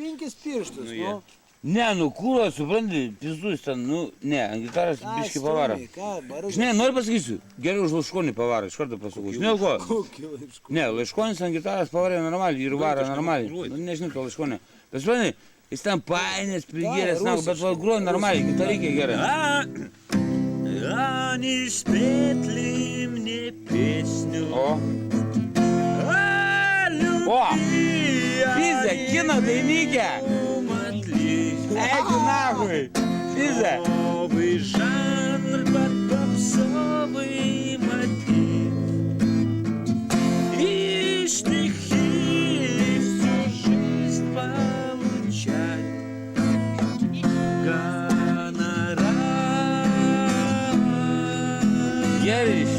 5 pirštus, nu. Ne, nu kūro, supranti, pizdus ten, nu, ne, ant gitaras biški pavaro. Žinai, noriu pasakysiu, geriau už laiškonį pavaro, iš karto pasakau. Žinai, ko? Kokį laiškonį? Ne, laiškonis ant gitaras pavarė normaliai ir varo normaliai. Nu, nežinau, to laiškonį. Bet supranti, jis ten painės, prigėrės, bet va groja normaliai, gitarikė gerai. Ani spėtlim, ne pėsnių. O, Fizė, kino dainykė. Eik nahui, Fizė. Новый жанр под попсовый мотив. И стихи всю жизнь получать. Gerai iš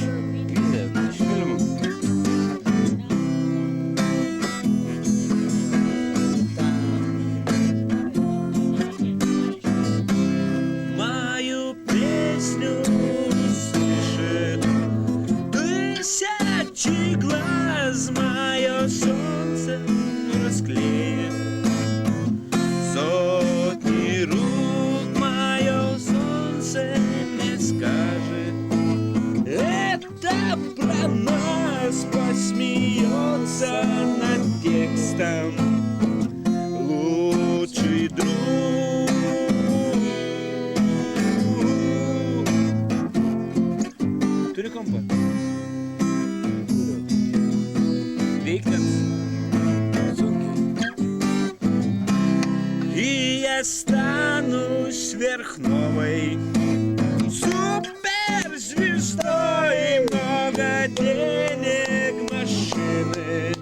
Fizė, iš filmų. Тысячи глаз мое солнце расклеит, сотни рук мое солнце мне скажет. Это про нас посмеется над текстом лучший друг. Turi kampą. Veiklins. И я стану сверхновой суперзвездой, много денег, машины,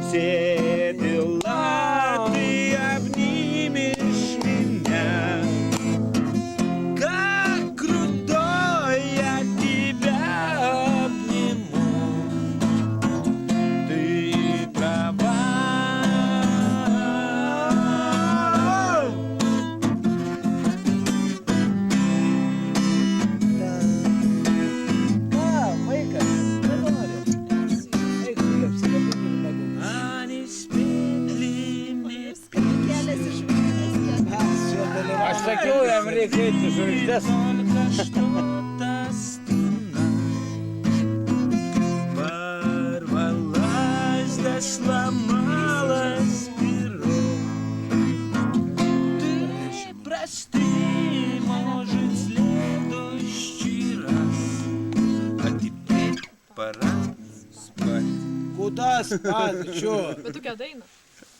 все дела, ты обнимешь меня. Как крутой я тебя обниму, ты права. Aš sakiau, jam reikia eiti žvaigždės. Что-то стена порвалась, да сломалась перо. Ты прости, может, в следующий раз. А теперь пора спать. Куда спать? Чё? Bet tokia daina.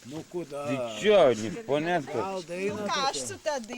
Nu, kuda? Tai čia, ponetko. Gal daina Ką aš tokia? su ta daina?